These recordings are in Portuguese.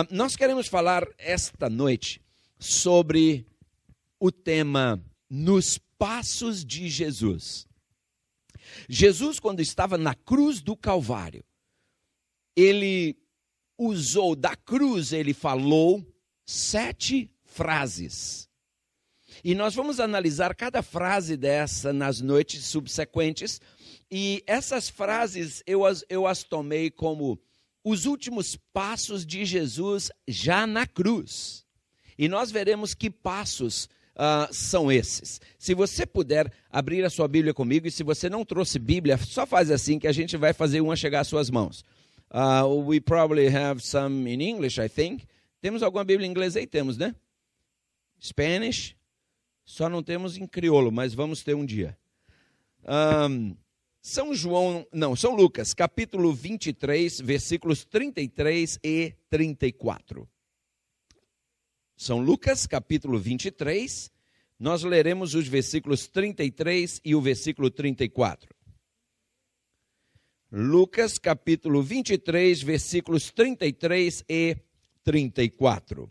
Nós queremos falar esta noite sobre o tema Nos Passos de Jesus. Jesus, quando estava na cruz do Calvário, ele usou da cruz, ele falou 7 frases. E nós vamos analisar cada frase dessa nas noites subsequentes. E essas frases eu as tomei como os últimos passos de Jesus já na cruz. E nós veremos que passos são esses. Se você puder abrir a sua Bíblia comigo, e se você não trouxe Bíblia, só faz assim que a gente vai fazer uma chegar às suas mãos. We probably have some in English, I think. Temos alguma Bíblia em inglês aí? Temos, né? Spanish. Só não temos em crioulo, mas vamos ter um dia. São Lucas, capítulo 23, versículos 33 e 34. São Lucas, capítulo 23, nós leremos os versículos 33 e o versículo 34. Lucas, capítulo 23, versículos 33 e 34.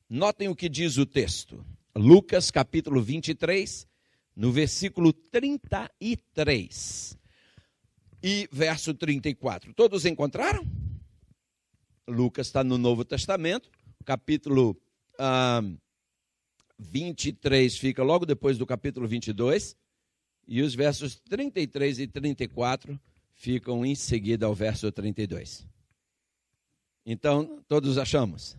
Notem o que diz o texto. Lucas, capítulo 23, no versículo 33 e verso 34. Todos encontraram? Lucas está no Novo Testamento, capítulo 23 fica logo depois do capítulo 22, e os versos 33 e 34 ficam em seguida ao verso 32. Então, todos achamos?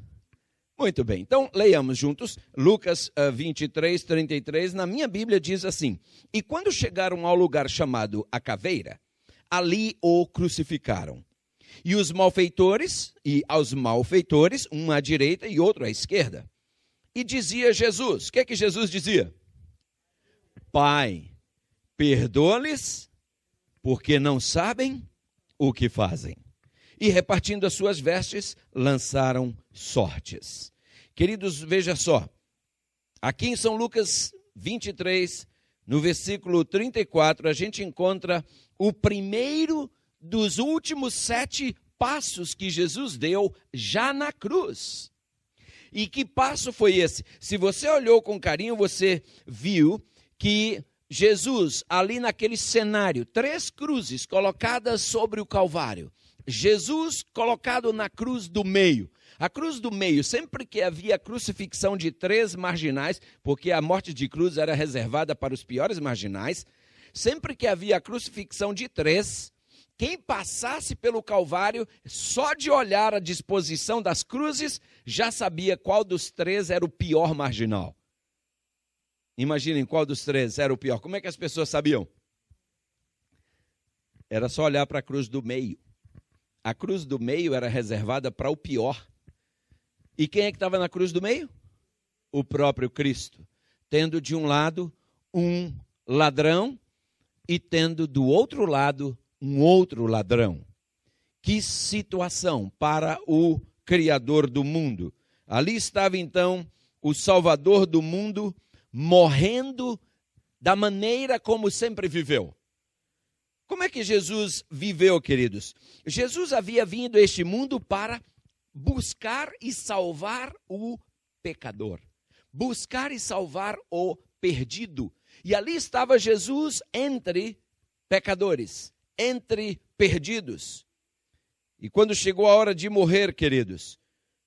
Muito bem, então leiamos juntos, Lucas 23, 33, na minha Bíblia diz assim: E quando chegaram ao lugar chamado a Caveira, ali o crucificaram. E aos malfeitores, um à direita e outro à esquerda. E dizia Jesus, o que é que Jesus dizia? Pai, perdoa-lhes, porque não sabem o que fazem. E repartindo as suas vestes, lançaram sortes. Queridos, veja só, aqui em São Lucas 23, no versículo 34, a gente encontra o primeiro dos últimos 7 passos que Jesus deu já na cruz. E que passo foi esse? Se você olhou com carinho, você viu que Jesus, ali naquele cenário, 3 cruzes colocadas sobre o Calvário, Jesus colocado na cruz do meio. A cruz do meio, sempre que havia a crucifixão de 3 marginais, porque a morte de cruz era reservada para os piores marginais, sempre que havia a crucifixão de 3, quem passasse pelo Calvário, só de olhar a disposição das cruzes, já sabia qual dos 3 era o pior marginal. Imaginem qual dos 3 era o pior. Como é que as pessoas sabiam? Era só olhar para a cruz do meio. A cruz do meio era reservada para o pior. E quem é que estava na cruz do meio? O próprio Cristo. Tendo de um lado um ladrão e tendo do outro lado um outro ladrão. Que situação para o Criador do mundo. Ali estava então o Salvador do mundo morrendo da maneira como sempre viveu. Como é que Jesus viveu, queridos? Jesus havia vindo a este mundo para buscar e salvar o pecador. Buscar e salvar o perdido. E ali estava Jesus entre pecadores, entre perdidos. E quando chegou a hora de morrer, queridos,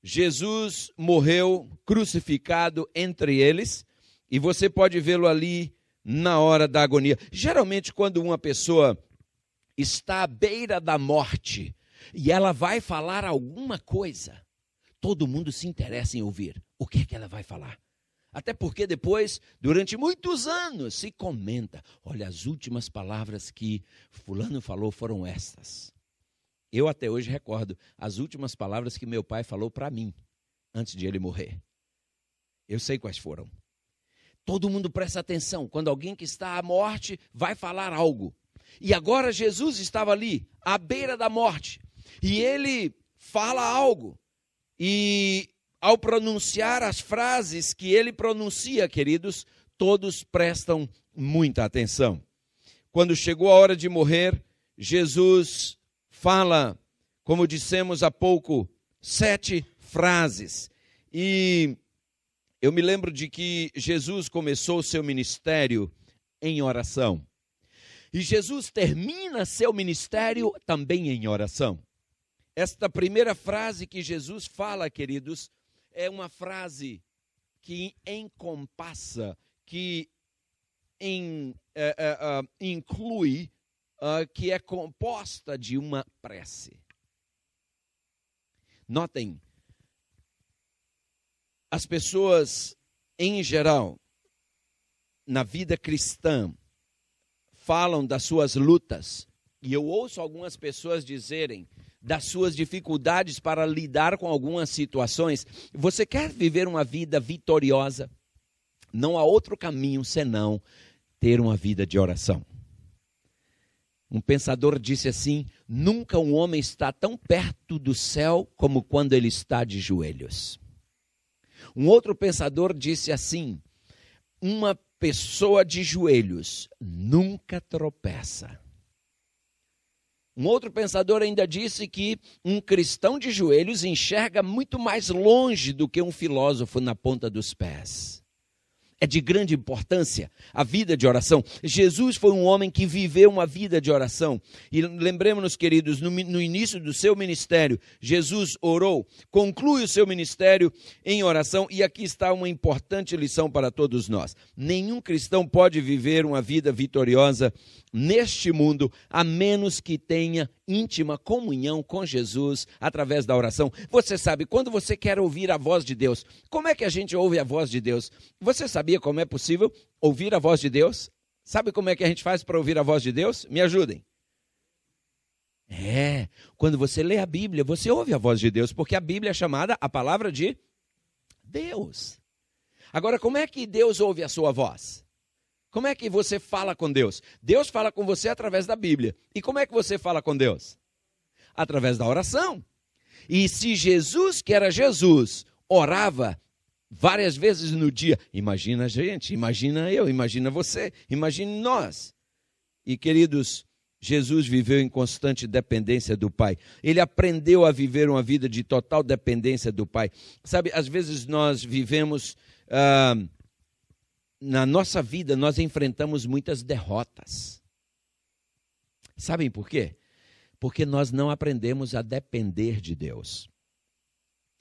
Jesus morreu crucificado entre eles. E você pode vê-lo ali na hora da agonia. Geralmente, quando uma pessoa está à beira da morte e ela vai falar alguma coisa, todo mundo se interessa em ouvir. O que é que ela vai falar? Até porque depois, durante muitos anos, se comenta, olha, as últimas palavras que fulano falou foram estas. Eu até hoje recordo as últimas palavras que meu pai falou para mim, antes de ele morrer. Eu sei quais foram. Todo mundo presta atenção, quando alguém que está à morte vai falar algo. E agora Jesus estava ali, à beira da morte, e ele fala algo. E ao pronunciar as frases que ele pronuncia, queridos, todos prestam muita atenção. Quando chegou a hora de morrer, Jesus fala, como dissemos há pouco, 7 frases. E eu me lembro de que Jesus começou o seu ministério em oração. E Jesus termina seu ministério também em oração. Esta primeira frase que Jesus fala, queridos, é uma frase que encompassa, que inclui, que é composta de uma prece. Notem, as pessoas, em geral, na vida cristã, falam das suas lutas, e eu ouço algumas pessoas dizerem das suas dificuldades para lidar com algumas situações. Você quer viver uma vida vitoriosa? Não há outro caminho senão ter uma vida de oração. Um pensador disse assim: nunca um homem está tão perto do céu como quando ele está de joelhos. Um outro pensador disse assim: uma pessoa de joelhos nunca tropeça. Um outro pensador ainda disse que um cristão de joelhos enxerga muito mais longe do que um filósofo na ponta dos pés. É de grande importância a vida de oração. Jesus foi um homem que viveu uma vida de oração. E lembremos-nos, queridos, no início do seu ministério, Jesus orou, conclui o seu ministério em oração. E aqui está uma importante lição para todos nós. Nenhum cristão pode viver uma vida vitoriosa neste mundo, a menos que tenha íntima comunhão com Jesus através da oração. Você sabe, quando você quer ouvir a voz de Deus, como é que a gente ouve a voz de Deus? Você sabia como é possível ouvir a voz de Deus? Sabe como é que a gente faz para ouvir a voz de Deus? Me ajudem. Quando você lê a Bíblia, você ouve a voz de Deus, porque a Bíblia é chamada a palavra de Deus. Agora, como é que Deus ouve a sua voz? Como é que você fala com Deus? Deus fala com você através da Bíblia. E como é que você fala com Deus? Através da oração. E se Jesus, que era Jesus, orava várias vezes no dia, imagina a gente, imagina eu, imagina você, imagine nós. E queridos, Jesus viveu em constante dependência do Pai. Ele aprendeu a viver uma vida de total dependência do Pai. Sabe, às vezes nós vivemos... na nossa vida, nós enfrentamos muitas derrotas. Sabem por quê? Porque nós não aprendemos a depender de Deus.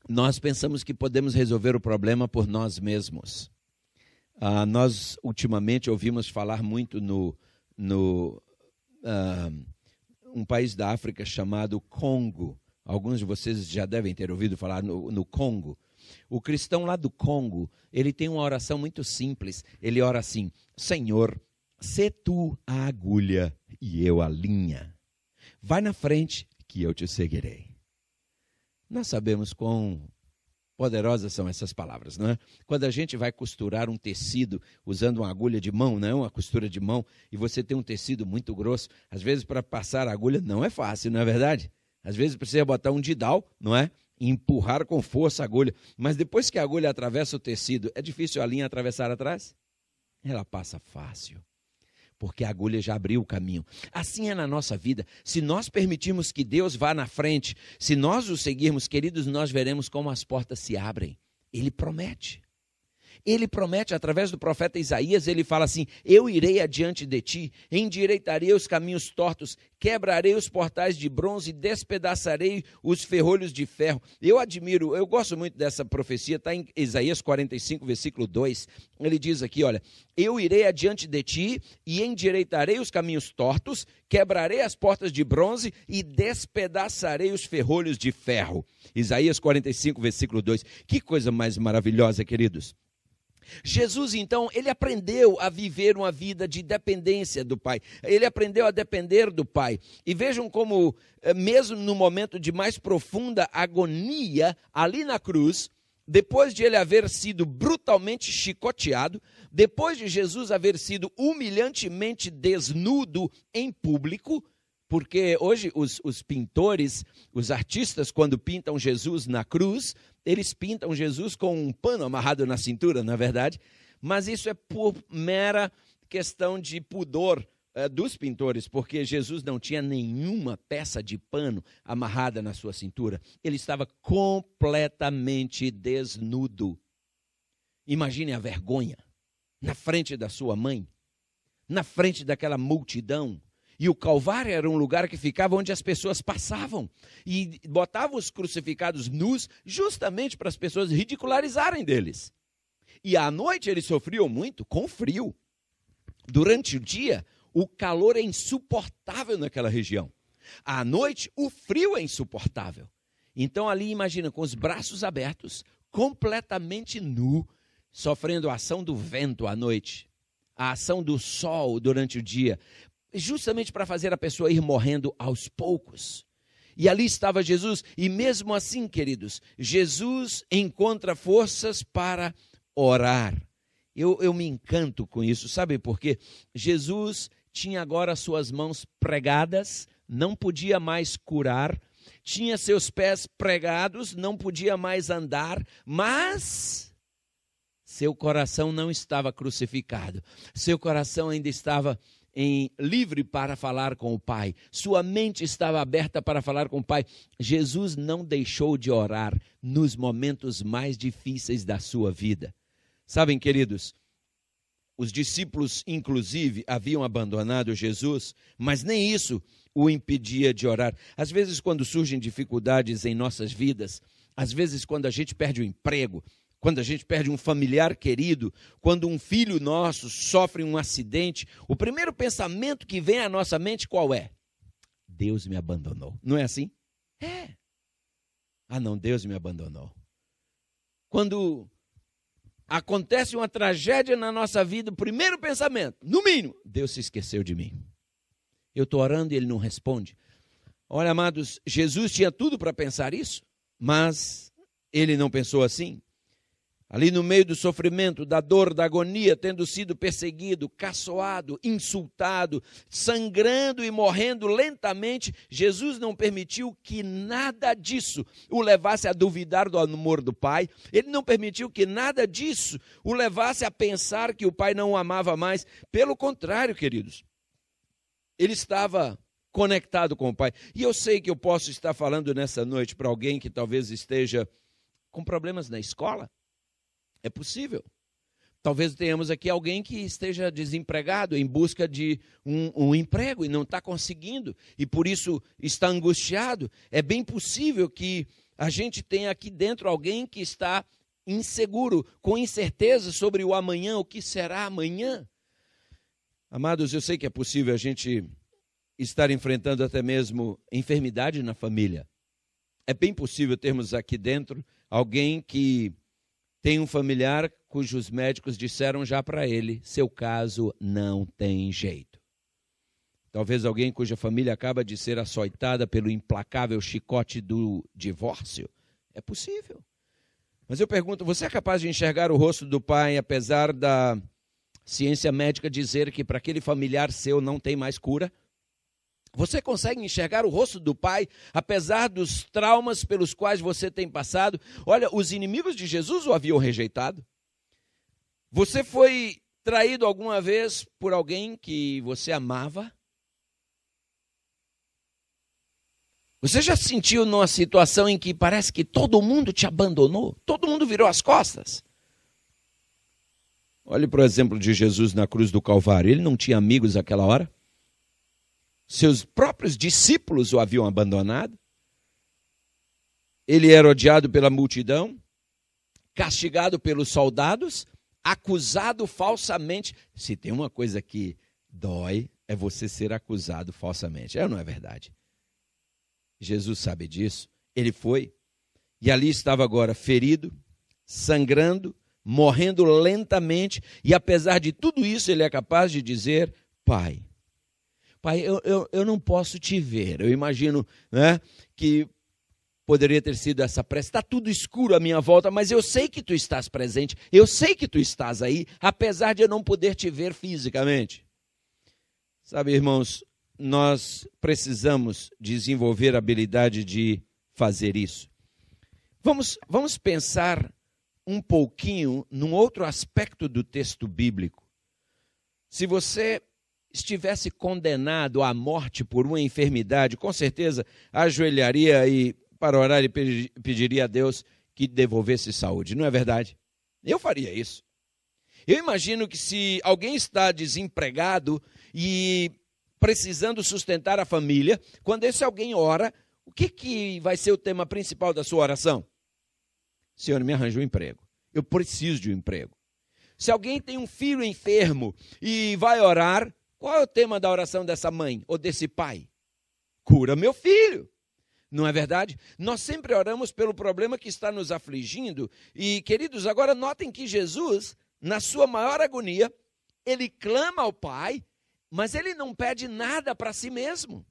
Nós pensamos que podemos resolver o problema por nós mesmos. Nós, ultimamente, ouvimos falar muito um país da África chamado Congo. Alguns de vocês já devem ter ouvido falar no Congo. O cristão lá do Congo, ele tem uma oração muito simples. Ele ora assim: Senhor, sê tu a agulha e eu a linha. Vai na frente que eu te seguirei. Nós sabemos quão poderosas são essas palavras, não é? Quando a gente vai costurar um tecido usando uma agulha de mão, não, uma costura de mão, e você tem um tecido muito grosso, às vezes para passar a agulha não é fácil, não é verdade? Às vezes precisa botar um didal, não é? Empurrar com força a agulha. Mas depois que a agulha atravessa o tecido, é difícil a linha atravessar atrás? Ela passa fácil, porque a agulha já abriu o caminho. Assim é na nossa vida. Se nós permitirmos que Deus vá na frente, se nós o seguirmos, queridos, nós veremos como as portas se abrem. Ele promete. Ele promete, através do profeta Isaías, ele fala assim: eu irei adiante de ti, endireitarei os caminhos tortos, quebrarei os portais de bronze e despedaçarei os ferrolhos de ferro. Eu gosto muito dessa profecia, está em Isaías 45, versículo 2. Ele diz aqui, olha: eu irei adiante de ti e endireitarei os caminhos tortos, quebrarei as portas de bronze e despedaçarei os ferrolhos de ferro. Isaías 45, versículo 2. Que coisa mais maravilhosa, queridos. Jesus, então, ele aprendeu a viver uma vida de dependência do Pai. Ele aprendeu a depender do Pai. E vejam como, mesmo no momento de mais profunda agonia, ali na cruz, depois de ele haver sido brutalmente chicoteado, depois de Jesus haver sido humilhantemente desnudo em público, porque hoje os pintores, os artistas, quando pintam Jesus na cruz, eles pintam Jesus com um pano amarrado na cintura, não é verdade? Mas isso é por mera questão de pudor, dos pintores, porque Jesus não tinha nenhuma peça de pano amarrada na sua cintura. Ele estava completamente desnudo. Imagine a vergonha na frente da sua mãe, na frente daquela multidão. E o Calvário era um lugar que ficava onde as pessoas passavam e botavam os crucificados nus justamente para as pessoas ridicularizarem deles. E à noite eles sofriam muito com frio. Durante o dia, o calor é insuportável naquela região. À noite, o frio é insuportável. Então ali, imagina, com os braços abertos, completamente nu, sofrendo a ação do vento à noite, a ação do sol durante o dia, justamente para fazer a pessoa ir morrendo aos poucos. E ali estava Jesus, e mesmo assim, queridos, Jesus encontra forças para orar. Eu me encanto com isso, sabe por quê? Jesus tinha agora suas mãos pregadas, não podia mais curar, tinha seus pés pregados, não podia mais andar, mas seu coração não estava crucificado, seu coração ainda estava livre para falar com o Pai, sua mente estava aberta para falar com o Pai. Jesus não deixou de orar nos momentos mais difíceis da sua vida. Sabem, queridos, os discípulos, inclusive, haviam abandonado Jesus, mas nem isso o impedia de orar. Às vezes, quando surgem dificuldades em nossas vidas, às vezes, quando a gente perde o emprego, quando a gente perde um familiar querido, quando um filho nosso sofre um acidente, o primeiro pensamento que vem à nossa mente qual é? Deus me abandonou. Não é assim? É. Ah, não, Deus me abandonou. Quando acontece uma tragédia na nossa vida, o primeiro pensamento, no mínimo, Deus se esqueceu de mim. Eu estou orando e Ele não responde. Olha, amados, Jesus tinha tudo para pensar isso, mas Ele não pensou assim. Ali no meio do sofrimento, da dor, da agonia, tendo sido perseguido, caçoado, insultado, sangrando e morrendo lentamente, Jesus não permitiu que nada disso o levasse a duvidar do amor do Pai. Ele não permitiu que nada disso o levasse a pensar que o Pai não o amava mais. Pelo contrário, queridos, ele estava conectado com o Pai. E eu sei que eu posso estar falando nessa noite para alguém que talvez esteja com problemas na escola. É possível. Talvez tenhamos aqui alguém que esteja desempregado, em busca de um emprego e não está conseguindo, e por isso está angustiado. É bem possível que a gente tenha aqui dentro alguém que está inseguro, com incerteza sobre o amanhã, o que será amanhã. Amados, eu sei que é possível a gente estar enfrentando até mesmo enfermidade na família. É bem possível termos aqui dentro alguém que tem um familiar cujos médicos disseram já para ele, seu caso não tem jeito. Talvez alguém cuja família acaba de ser açoitada pelo implacável chicote do divórcio. É possível. Mas eu pergunto, você é capaz de enxergar o rosto do Pai, apesar da ciência médica dizer que para aquele familiar seu não tem mais cura? Você consegue enxergar o rosto do Pai, apesar dos traumas pelos quais você tem passado? Olha, os inimigos de Jesus o haviam rejeitado. Você foi traído alguma vez por alguém que você amava? Você já se sentiu numa situação em que parece que todo mundo te abandonou? Todo mundo virou as costas? Olhe para o exemplo de Jesus na cruz do Calvário. Ele não tinha amigos naquela hora? Seus próprios discípulos o haviam abandonado. Ele era odiado pela multidão, castigado pelos soldados, acusado falsamente. Se tem uma coisa que dói, é você ser acusado falsamente. É ou não é verdade? Jesus sabe disso. Ele foi. E ali estava agora ferido, sangrando, morrendo lentamente. E apesar de tudo isso, ele é capaz de dizer, Pai, eu não posso te ver. Eu imagino, né, que poderia ter sido essa prece. Está tudo escuro à minha volta, mas eu sei que tu estás presente. Eu sei que tu estás aí, apesar de eu não poder te ver fisicamente. Sabe, irmãos, nós precisamos desenvolver a habilidade de fazer isso. Vamos pensar um pouquinho num outro aspecto do texto bíblico. Se você estivesse condenado à morte por uma enfermidade, com certeza ajoelharia e para orar e pediria a Deus que devolvesse saúde, não é verdade? Eu faria isso. Eu imagino que se alguém está desempregado e precisando sustentar a família, quando esse alguém ora, o que vai ser o tema principal da sua oração? Senhor, me arranja um emprego. Eu preciso de um emprego. Se alguém tem um filho enfermo e vai orar, qual é o tema da oração dessa mãe ou desse pai? Cura meu filho. Não é verdade? Nós sempre oramos pelo problema que está nos afligindo. E, queridos, agora notem que Jesus, na sua maior agonia, ele clama ao Pai, mas ele não pede nada para si mesmo.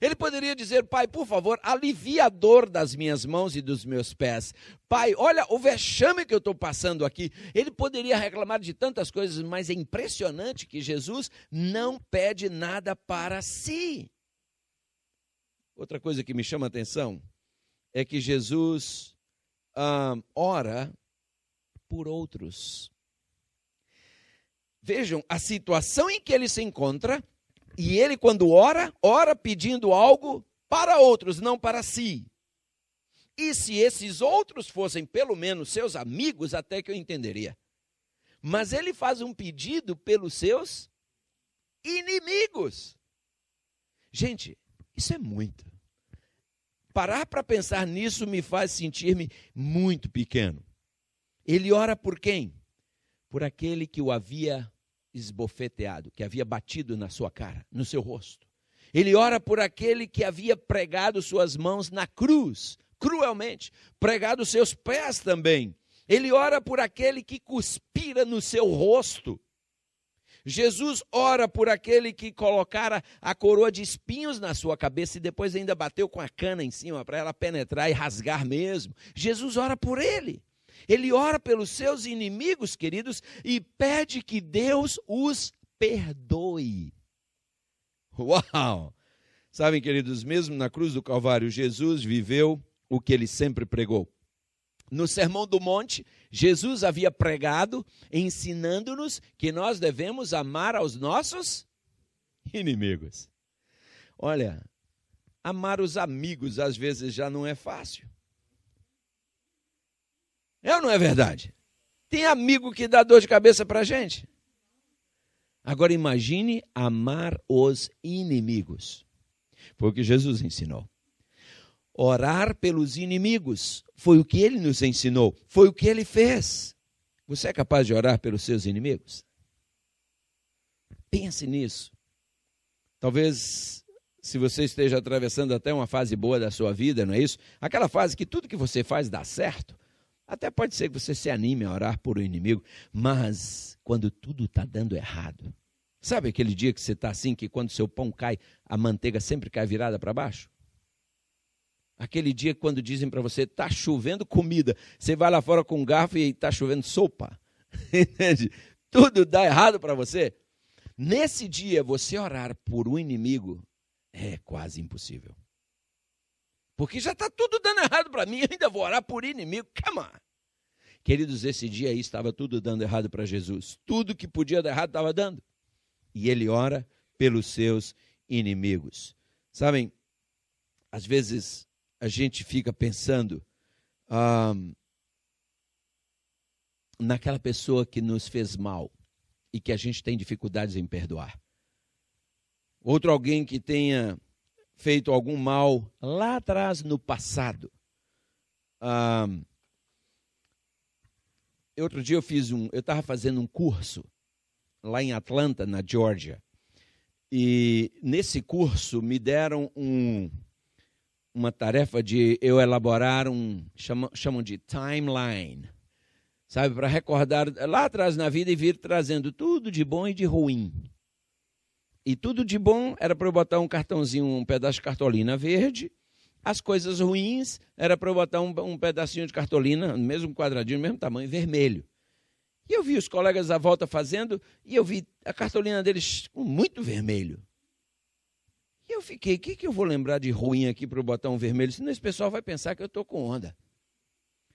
Ele poderia dizer, Pai, por favor, alivia a dor das minhas mãos e dos meus pés. Pai, olha o vexame que eu estou passando aqui. Ele poderia reclamar de tantas coisas, mas é impressionante que Jesus não pede nada para si. Outra coisa que me chama a atenção é que Jesus ora por outros. Vejam a situação em que ele se encontra, e ele, quando ora pedindo algo para outros, não para si. E se esses outros fossem pelo menos seus amigos, até que eu entenderia. Mas ele faz um pedido pelos seus inimigos. Gente, isso é muito. Parar para pensar nisso me faz sentir-me muito pequeno. Ele ora por quem? Por aquele que o havia esbofeteado, que havia batido na sua cara, no seu rosto. Ele ora por aquele que havia pregado suas mãos na cruz, cruelmente, pregado seus pés também. Ele ora por aquele que cuspira no seu rosto. Jesus ora por aquele que colocara a coroa de espinhos na sua cabeça e depois ainda bateu com a cana em cima para ela penetrar e rasgar mesmo. Jesus ora por ele. Ele ora pelos seus inimigos, queridos, e pede que Deus os perdoe. Uau! Sabem, queridos, mesmo na cruz do Calvário, Jesus viveu o que ele sempre pregou. No Sermão do Monte, Jesus havia pregado, ensinando-nos que nós devemos amar aos nossos inimigos. Olha, amar os amigos às vezes já não é fácil. É ou não é verdade? Tem amigo que dá dor de cabeça para a gente. Agora imagine amar os inimigos. Foi o que Jesus ensinou. Orar pelos inimigos foi o que ele nos ensinou, foi o que ele fez. Você é capaz de orar pelos seus inimigos? Pense nisso. Talvez, se você esteja atravessando até uma fase boa da sua vida, não é isso? Aquela fase que tudo que você faz dá certo. Até pode ser que você se anime a orar por um inimigo, mas quando tudo está dando errado, sabe aquele dia que você está assim, que quando seu pão cai, a manteiga sempre cai virada para baixo? Aquele dia quando dizem para você, está chovendo comida, você vai lá fora com um garfo e está chovendo sopa, entende? Tudo dá errado para você. Nesse dia, você orar por um inimigo é quase impossível. Porque já está tudo dando errado para mim, eu ainda vou orar por inimigo, come on. Queridos, esse dia aí estava tudo dando errado para Jesus. Tudo que podia dar errado estava dando. E ele ora pelos seus inimigos. Sabem, às vezes a gente fica pensando naquela pessoa que nos fez mal e que a gente tem dificuldades em perdoar. Outro alguém que tenha feito algum mal lá atrás no passado. Outro dia eu estava fazendo um curso lá em Atlanta, na Geórgia, e nesse curso me deram uma tarefa de eu elaborar chamam de timeline, sabe, para recordar lá atrás na vida e vir trazendo tudo de bom e de ruim. E tudo de bom era para eu botar um cartãozinho, um pedaço de cartolina verde. As coisas ruins era para eu botar um pedacinho de cartolina, mesmo quadradinho, mesmo tamanho, vermelho. E eu vi os colegas à volta fazendo, e eu vi a cartolina deles com muito vermelho. E eu fiquei, o que eu vou lembrar de ruim aqui para eu botar um vermelho? Senão esse pessoal vai pensar que eu estou com onda.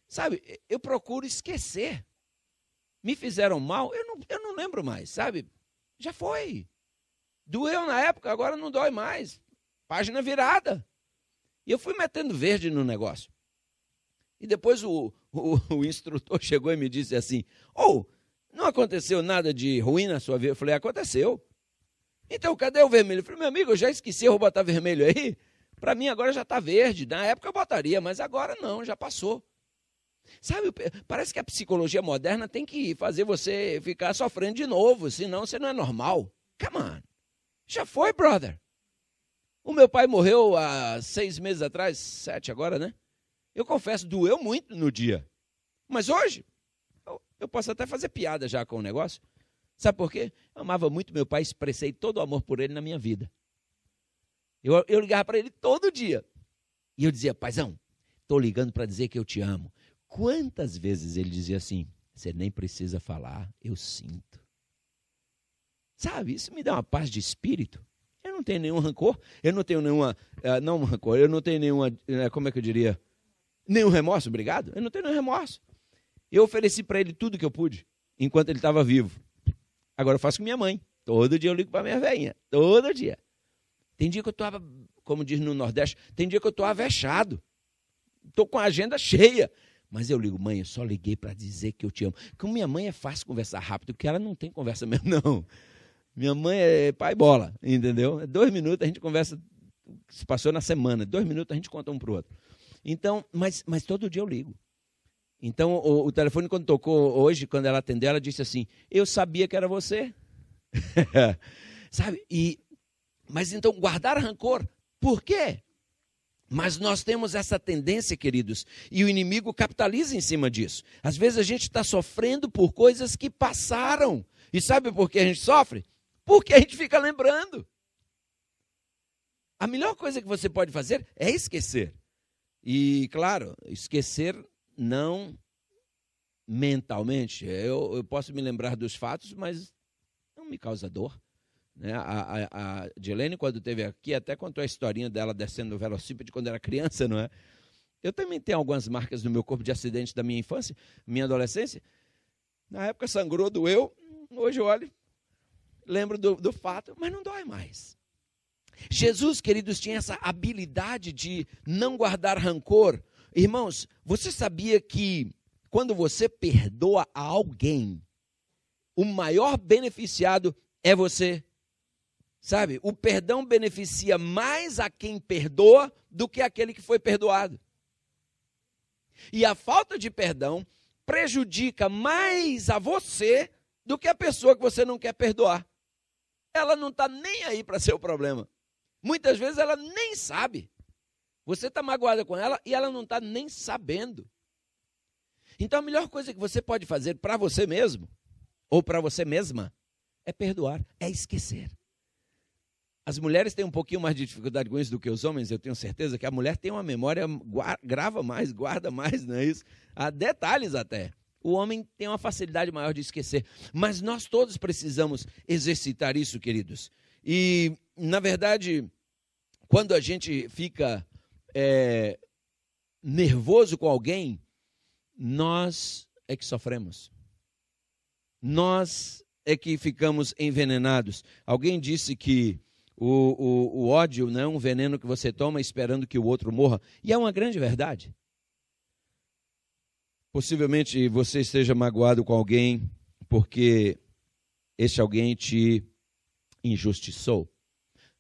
Sabe, eu procuro esquecer. Me fizeram mal, eu não lembro mais, sabe? Já foi. Doeu na época, agora não dói mais. Página virada. E eu fui metendo verde no negócio. E depois o instrutor chegou e me disse assim, não aconteceu nada de ruim na sua vida? Eu falei, aconteceu. Então, cadê o vermelho? Eu falei, meu amigo, eu já esqueci, eu vou botar vermelho aí. Para mim agora já está verde. Na época eu botaria, mas agora não, já passou. Sabe, parece que a psicologia moderna tem que fazer você ficar sofrendo de novo, senão você não é normal. Come on. Já foi, brother. O meu pai morreu há 6 meses atrás, 7 agora, né? Eu confesso, doeu muito no dia. Mas hoje, eu posso até fazer piada já com o negócio. Sabe por quê? Eu amava muito meu pai, expressei todo o amor por ele na minha vida. Eu ligava para ele todo dia. E eu dizia, paizão, estou ligando para dizer que eu te amo. Quantas vezes ele dizia assim, você nem precisa falar, eu sinto. Sabe, isso me dá uma paz de espírito. Eu não tenho nenhum rancor, eu não tenho nenhuma, não rancor, eu não tenho nenhuma, como é que eu diria? Nenhum remorso, obrigado. Eu não tenho nenhum remorso. Eu ofereci para ele tudo que eu pude, enquanto ele estava vivo. Agora eu faço com minha mãe. Todo dia eu ligo para minha velhinha, todo dia. Tem dia que eu estava, como diz no Nordeste, tem dia que eu estou avexado. Estou com a agenda cheia. Mas eu ligo, mãe, eu só liguei para dizer que eu te amo. Com minha mãe é fácil conversar rápido, porque ela não tem conversa mesmo, não. Minha mãe é pai bola, entendeu? 2 minutos a gente conversa, se passou na semana, 2 minutos a gente conta um para o outro. Então, mas todo dia eu ligo. Então, o telefone, quando tocou hoje, quando ela atendeu, ela disse assim, eu sabia que era você. Sabe? Mas então, guardar rancor, por quê? Mas nós temos essa tendência, queridos, e o inimigo capitaliza em cima disso. Às vezes a gente está sofrendo por coisas que passaram. E sabe por que a gente sofre? Porque a gente fica lembrando. A melhor coisa que você pode fazer é esquecer. E, claro, esquecer não mentalmente. Eu posso me lembrar dos fatos, mas não me causa dor. A Dilene, quando esteve aqui, até contou a historinha dela descendo no velocípede quando era criança, não é? Eu também tenho algumas marcas no meu corpo de acidente da minha infância, minha adolescência. Na época sangrou, doeu. Hoje eu olho, lembro do fato, mas não dói mais. Jesus, queridos, tinha essa habilidade de não guardar rancor. Irmãos, você sabia que quando você perdoa a alguém, o maior beneficiado é você? Sabe, o perdão beneficia mais a quem perdoa do que aquele que foi perdoado. E a falta de perdão prejudica mais a você do que a pessoa que você não quer perdoar. Ela não está nem aí para seu problema. Muitas vezes ela nem sabe. Você está magoada com ela e ela não está nem sabendo. Então a melhor coisa que você pode fazer para você mesmo, ou para você mesma, é perdoar, é esquecer. As mulheres têm um pouquinho mais de dificuldade com isso do que os homens, eu tenho certeza que a mulher tem uma memória, grava mais, guarda mais, não é isso? Há detalhes até. O homem tem uma facilidade maior de esquecer. Mas nós todos precisamos exercitar isso, queridos. E, na verdade, quando a gente fica nervoso com alguém, nós é que sofremos. Nós é que ficamos envenenados. Alguém disse que o ódio não é um veneno que você toma esperando que o outro morra. E é uma grande verdade. Possivelmente você esteja magoado com alguém porque esse alguém te injustiçou.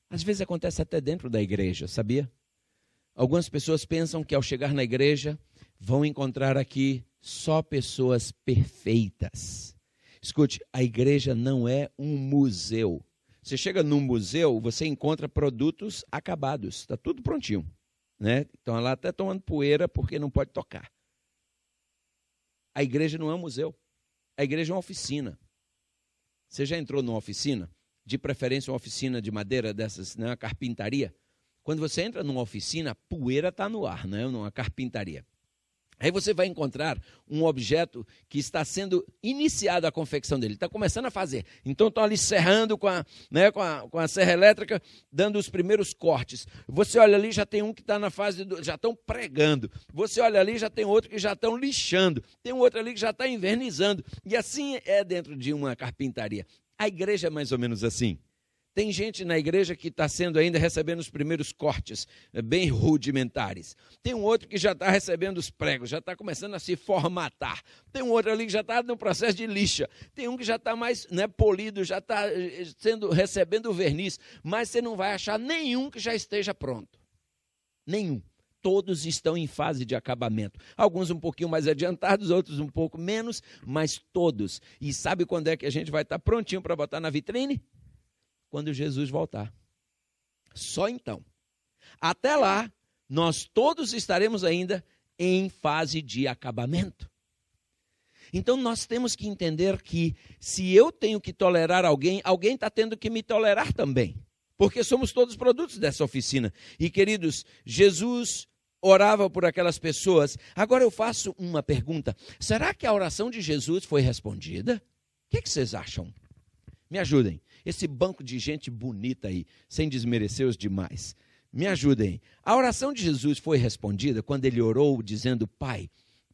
Às vezes acontece até dentro da igreja, sabia? Algumas pessoas pensam que ao chegar na igreja vão encontrar aqui só pessoas perfeitas. Escute, a igreja não é um museu. Você chega num museu, você encontra produtos acabados, está tudo prontinho, né? Estão lá até tomando poeira porque não pode tocar. A igreja não é um museu, a igreja é uma oficina. Você já entrou numa oficina? De preferência uma oficina de madeira dessas, né? Uma carpintaria. Quando você entra numa oficina, a poeira está no ar, né? Numa carpintaria. Aí você vai encontrar um objeto que está sendo iniciado a confecção dele, está começando a fazer. Então estão ali serrando com a serra elétrica, dando os primeiros cortes. Você olha ali, já tem um que está na fase, já estão pregando. Você olha ali, já tem outro que já estão lixando. Tem um outro ali que já está invernizando. E assim é dentro de uma carpintaria. A igreja é mais ou menos assim. Tem gente na igreja que está ainda recebendo os primeiros cortes, bem rudimentares. Tem um outro que já está recebendo os pregos, já está começando a se formatar. Tem um outro ali que já está no processo de lixa. Tem um que já está mais polido, já está recebendo o verniz. Mas você não vai achar nenhum que já esteja pronto. Nenhum. Todos estão em fase de acabamento. Alguns um pouquinho mais adiantados, outros um pouco menos, mas todos. E sabe quando é que a gente vai estar prontinho para botar na vitrine? Quando Jesus voltar. Só então. Até lá, nós todos estaremos ainda em fase de acabamento. Então nós temos que entender que se eu tenho que tolerar alguém, alguém está tendo que me tolerar também. Porque somos todos produtos dessa oficina. E queridos, Jesus orava por aquelas pessoas. Agora eu faço uma pergunta. Será que a oração de Jesus foi respondida? O que vocês acham? Me ajudem. Esse banco de gente bonita aí, sem desmerecer os demais. Me ajudem. A oração de Jesus foi respondida quando ele orou dizendo: Pai,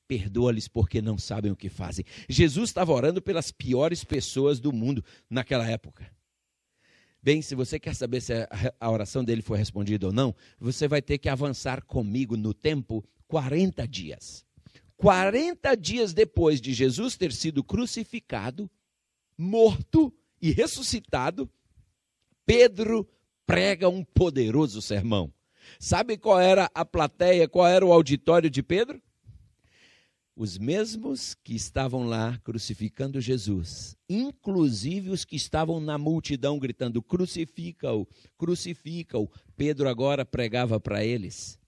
perdoa-lhes porque não sabem o que fazem. Jesus estava orando pelas piores pessoas do mundo naquela época. Bem, se você quer saber se a oração dele foi respondida ou não, você vai ter que avançar comigo no tempo 40 dias. 40 dias depois de Jesus ter sido crucificado, morto e ressuscitado, Pedro prega um poderoso sermão. Sabe qual era a plateia, qual era o auditório de Pedro? Os mesmos que estavam lá crucificando Jesus, inclusive os que estavam na multidão gritando: crucifica-o, crucifica-o. Pedro agora pregava para eles.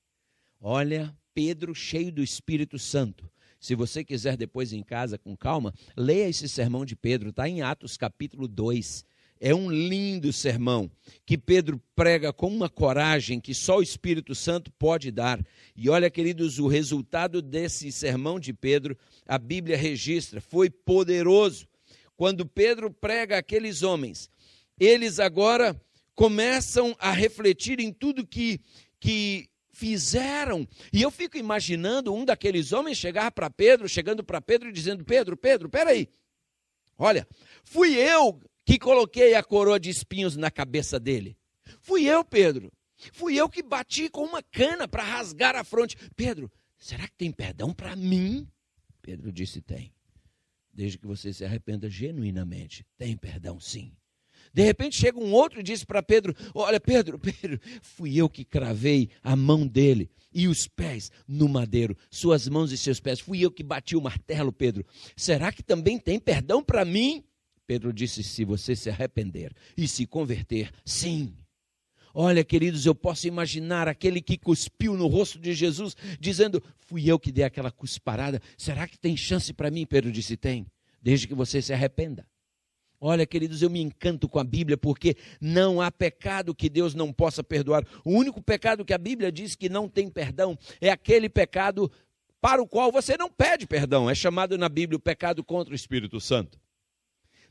Olha, Pedro cheio do Espírito Santo. Se você quiser depois em casa, com calma, leia esse sermão de Pedro, está em Atos capítulo 2. É um lindo sermão que Pedro prega com uma coragem que só o Espírito Santo pode dar. E olha, queridos, o resultado desse sermão de Pedro, a Bíblia registra, foi poderoso. Quando Pedro prega aqueles homens, eles agora começam a refletir em tudo que fizeram. E eu fico imaginando um daqueles homens chegando para Pedro e dizendo: Pedro, peraí, olha, fui eu que coloquei a coroa de espinhos na cabeça dele. Fui eu, Pedro. Fui eu que bati com uma cana para rasgar a fronte. Pedro, será que tem perdão para mim? Pedro disse: tem. Desde que você se arrependa genuinamente. Tem perdão, sim. De repente chega um outro e diz para Pedro: olha, Pedro, fui eu que cravei a mão dele e os pés no madeiro, suas mãos e seus pés. Fui eu que bati o martelo, Pedro. Será que também tem perdão para mim? Pedro disse: se você se arrepender e se converter, sim. Olha, queridos, eu posso imaginar aquele que cuspiu no rosto de Jesus, dizendo: fui eu que dei aquela cusparada. Será que tem chance para mim? Pedro disse: tem, desde que você se arrependa. Olha, queridos, eu me encanto com a Bíblia, porque não há pecado que Deus não possa perdoar. O único pecado que a Bíblia diz que não tem perdão é aquele pecado para o qual você não pede perdão. É chamado na Bíblia o pecado contra o Espírito Santo.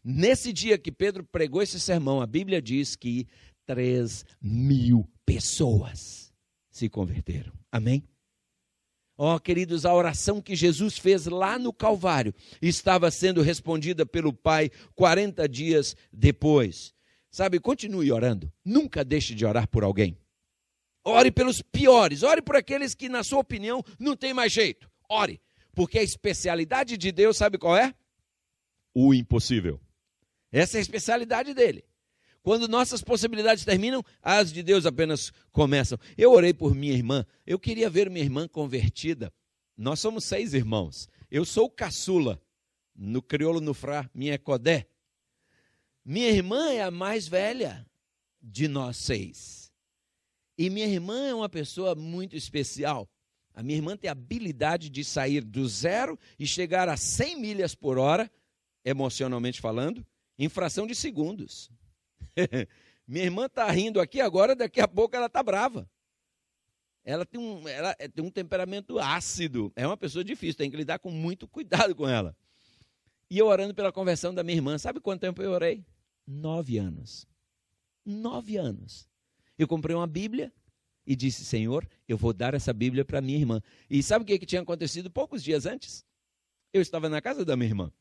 Nesse dia que Pedro pregou esse sermão, a Bíblia diz que 3.000 pessoas se converteram. Amém? Ó, queridos, a oração que Jesus fez lá no Calvário estava sendo respondida pelo Pai 40 dias depois. Sabe, continue orando. Nunca deixe de orar por alguém. Ore pelos piores. Ore por aqueles que, na sua opinião, não tem mais jeito. Ore. Porque a especialidade de Deus, sabe qual é? O impossível. Essa é a especialidade dele. Quando nossas possibilidades terminam, as de Deus apenas começam. Eu orei por minha irmã. Eu queria ver minha irmã convertida. Nós somos 6 irmãos. Eu sou o caçula. No crioulo no frá, minha é Codé. Minha irmã é a mais velha de nós 6. E minha irmã é uma pessoa muito especial. A minha irmã tem a habilidade de sair do 0 e chegar a 100 milhas por hora, emocionalmente falando, em fração de segundos. Minha irmã está rindo aqui agora, daqui a pouco ela está brava. Ela tem um temperamento ácido, é uma pessoa difícil, tem que lidar com muito cuidado com ela. E eu orando pela conversão da minha irmã, sabe quanto tempo eu orei? 9 anos. 9 anos. Eu comprei uma Bíblia e disse: Senhor, eu vou dar essa Bíblia para minha irmã. E sabe o que tinha acontecido poucos dias antes? Eu estava na casa da minha irmã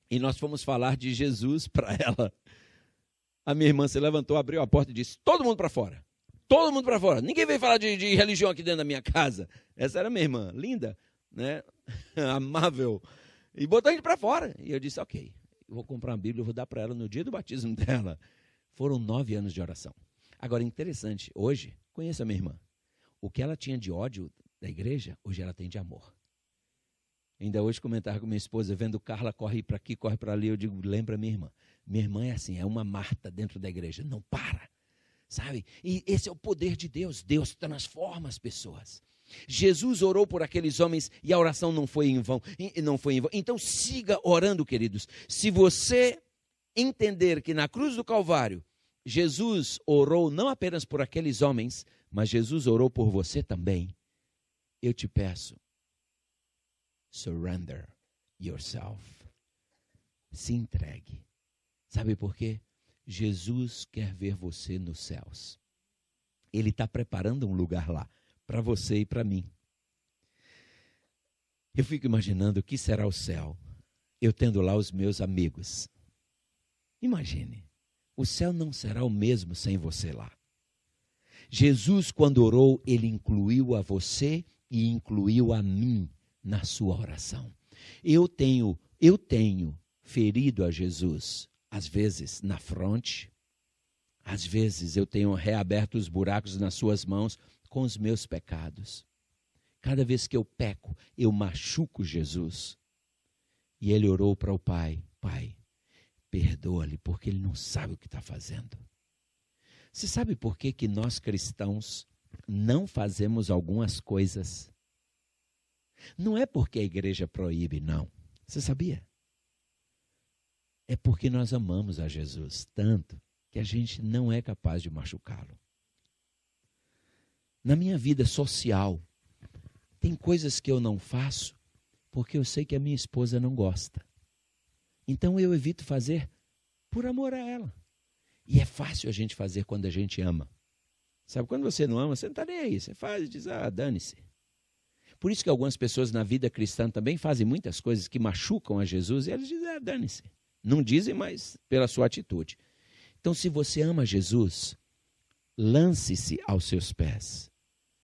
e nós fomos falar de Jesus para ela. A minha irmã se levantou, abriu a porta e disse, todo mundo para fora. Todo mundo para fora. Ninguém veio falar de religião aqui dentro da minha casa. Essa era minha irmã, linda, né? Amável. E botou a gente para fora. E eu disse, ok, eu vou comprar uma Bíblia, eu vou dar para ela no dia do batismo dela. Foram 9 anos de oração. Agora, interessante, hoje, conheço a minha irmã. O que ela tinha de ódio da igreja, hoje ela tem de amor. Ainda hoje comentava com minha esposa, vendo Carla corre para aqui, corre para ali, eu digo, lembra minha irmã. Minha irmã é assim, é uma Marta dentro da igreja, não para. Sabe? E esse é o poder de Deus. Deus transforma as pessoas. Jesus orou por aqueles homens e a oração não foi em vão. Então siga orando, queridos. Se você entender que na cruz do Calvário, Jesus orou não apenas por aqueles homens, mas Jesus orou por você também. Eu te peço, surrender yourself. Se entregue. Sabe por quê? Jesus quer ver você nos céus. Ele está preparando um lugar lá, para você e para mim. Eu fico imaginando o que será o céu, eu tendo lá os meus amigos. Imagine, o céu não será o mesmo sem você lá. Jesus, quando orou, ele incluiu a você e incluiu a mim na sua oração. Eu tenho ferido a Jesus, às vezes na fronte, às vezes eu tenho reaberto os buracos nas suas mãos com os meus pecados. Cada vez que eu peco, eu machuco Jesus. E ele orou para o Pai, Pai, perdoa-lhe, porque ele não sabe o que está fazendo. Você sabe por que nós cristãos não fazemos algumas coisas? Não é porque a igreja proíbe, não. Você sabia? É porque nós amamos a Jesus tanto que a gente não é capaz de machucá-lo. Na minha vida social, tem coisas que eu não faço porque eu sei que a minha esposa não gosta. Então eu evito fazer por amor a ela. E é fácil a gente fazer quando a gente ama. Sabe, quando você não ama, você não está nem aí. Você faz e diz, dane-se. Por isso que algumas pessoas na vida cristã também fazem muitas coisas que machucam a Jesus e eles dizem, dane-se. Não dizem, mas pela sua atitude. Então, se você ama Jesus, lance-se aos seus pés.